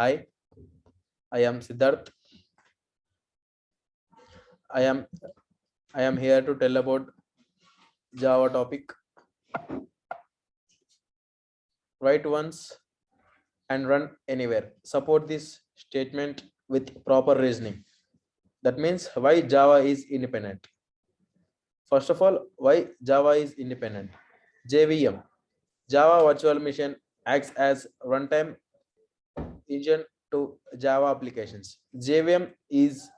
Hi, I am Siddharth. I am I am here to tell about Java topic. Write once and run anywhere. Support this statement with proper reasoning. That means why Java is independent. First of all, why Java is independent. JVM, Java Virtual Machine, acts as runtime engine to Java applications. JVM is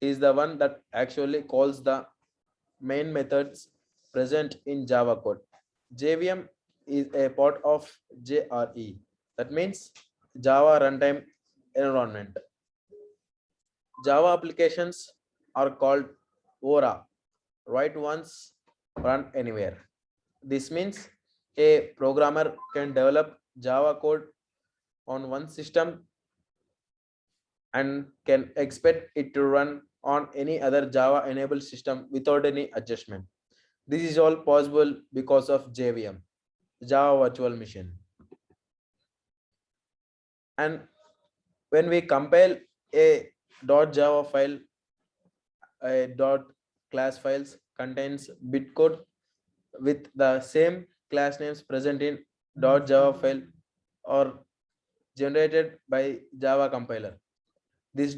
the one that actually calls the main methods present in Java code. JVM is a part of JRE. That means Java Runtime Environment. Java applications are called ORA, write once, run anywhere. This means a programmer can develop Java code on one system and can expect it to run on any other Java enabled system without any adjustment. This is all possible because of JVM, Java Virtual Machine. And when we compile a .java file, a .class files contains bitcode with the same class names present in .java file or generated by Java compiler. This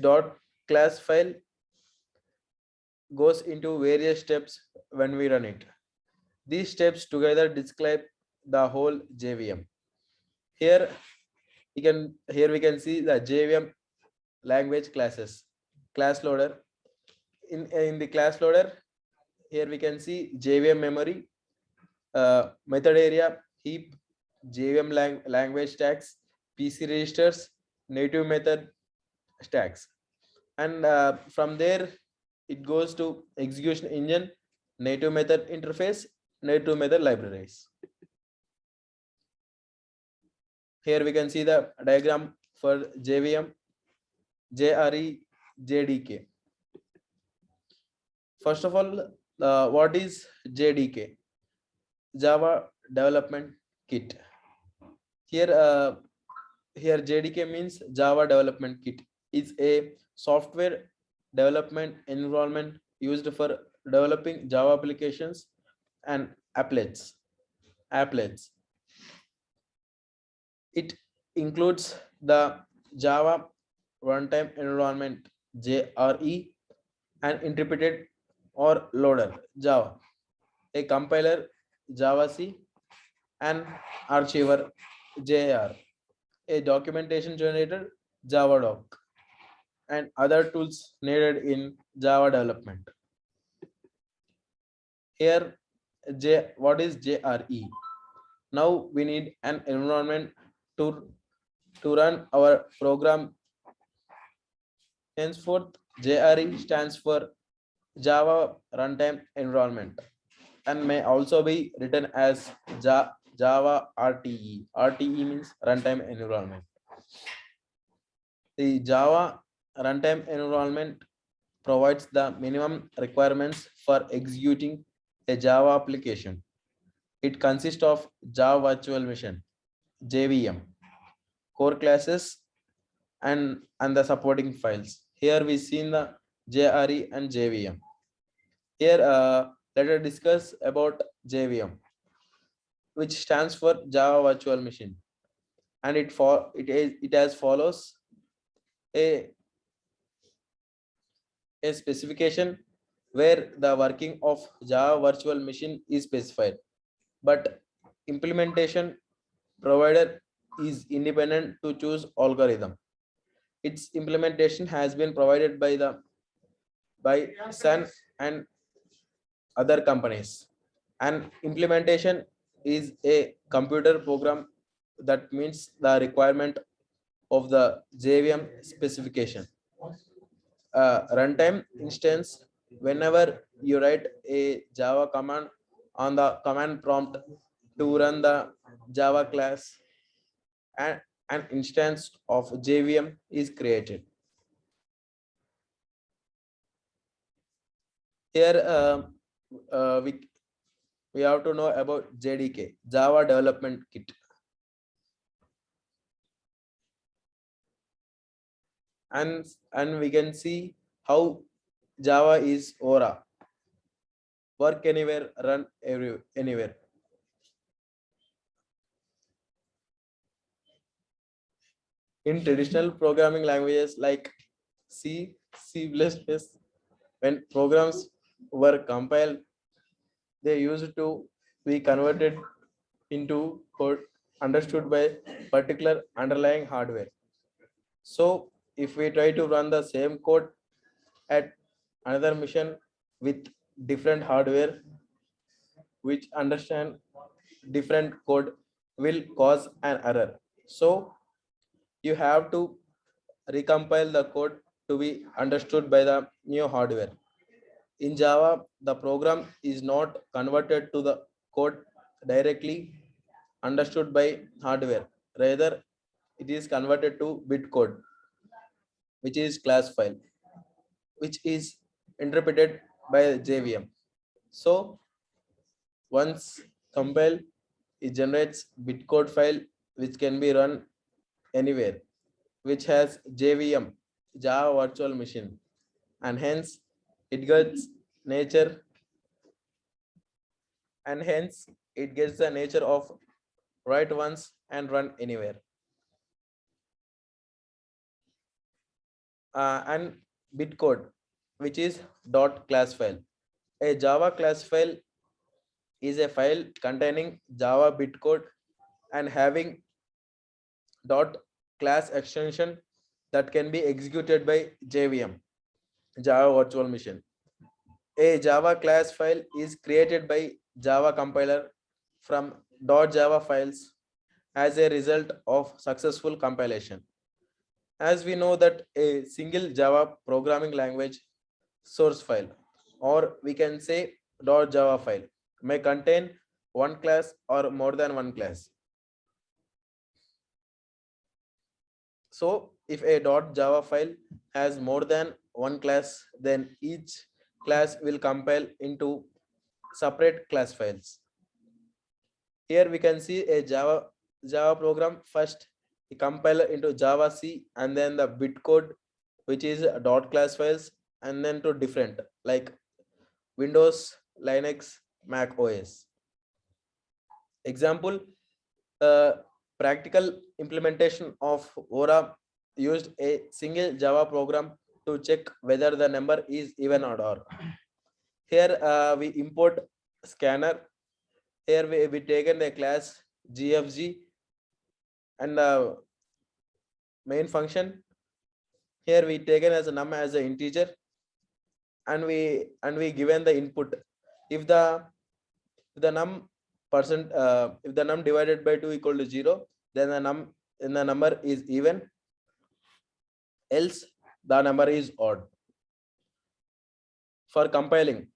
.class file goes into various steps when we run it. These steps together describe the whole JVM. Here we can see the JVM language classes. Class loader. In the class loader, here we can see JVM memory, method area, heap, JVM language stacks, PC registers, native method stacks. And from there, it goes to execution engine, native method interface, native method libraries. Here we can see the diagram for JVM, JRE, JDK. First of all, what is JDK? Java Development Kit. Here, here JDK means Java Development Kit. Is a software development environment used for developing Java applications and applets. Applets. It includes the Java Runtime Environment JRE and interpreted or loader Java, a compiler Java C, and archiver JAR, a documentation generator Javadoc, and other tools needed in Java development. Here, what is JRE? Now we need an environment to, to run our program. Henceforth, JRE stands for Java Runtime Environment and may also be written as Java RTE. RTE means Runtime Environment. The Java Runtime Environment provides the minimum requirements for executing a Java application. It consists of Java Virtual Machine, JVM, core classes, and the supporting files. Here we see in the JRE and JVM. Here, let us discuss about JVM, which stands for Java Virtual Machine, and it as follows: a specification where the working of Java Virtual Machine is specified, but implementation provider is independent to choose algorithm. Its implementation has been provided by Sun and other companies. And implementation is a computer program that meets the requirement of the JVM specification. Runtime instance, whenever you write a Java command on the command prompt to run the Java class, and an instance of JVM is created. Here, we have to know about JDK, Java Development Kit. and we can see how Java is Aura. Work anywhere, run anywhere. In traditional programming languages like C, C++, when programs were compiled, they used to be converted into code understood by particular underlying hardware. So if we try to run the same code at another machine with different hardware which understand different code will cause an error. So you have to recompile the code to be understood by the new hardware. In Java, the program is not converted to the code directly understood by hardware. Rather, it is converted to bit code, which is class file, which is interpreted by JVM. So once compiled, it generates bitcode file which can be run anywhere, which has JVM, Java Virtual Machine, and hence it gets nature and hence it gets the nature of write once and run anywhere. And bitcode, which is dot class file. A Java class file is a file containing Java bitcode and having dot class extension that can be executed by JVM, Java Virtual Machine. A Java class file is created by Java compiler from .java files as a result of successful compilation. As we know that a single Java programming language source file, or we can say .java file, may contain one class or more than one class. So if a .java file has more than one class, then each class will compile into separate class files. Here we can see a Java program. First we compile into Java C and then the bitcode, which is dot class files, and then to different like Windows, Linux, Mac OS. Example, practical implementation of Aura used a single Java program to check whether the number is even or odd. Here we import scanner. Here we taken the class GFG and main function. Here we taken as a num as an integer, and we given the input. If the num percent if the num divided by 2 equal to 0, then the number is even, else the number is odd. For compiling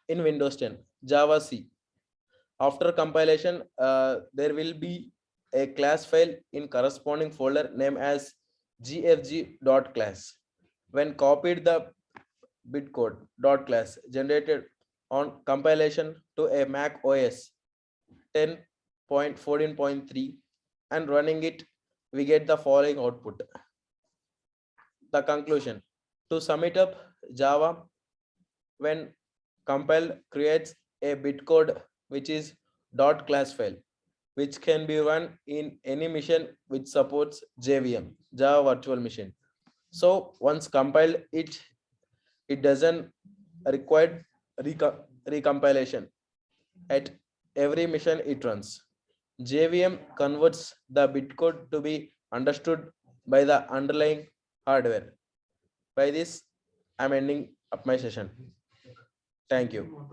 in Windows 10 Java C, after compilation there will be a class file in corresponding folder named as gfg.class. When copied, the bitcode dot class generated on compilation to a Mac OS 10.14.3 and running it, we get the following output. The conclusion: to sum it up, Java, when compiled, creates a bitcode which is dot class file, which can be run in any machine which supports JVM, Java Virtual Machine. So once compiled, it doesn't require recompilation. At every machine it runs. JVM converts the bitcode to be understood by the underlying hardware. By this, I'm ending up my session. Thank you.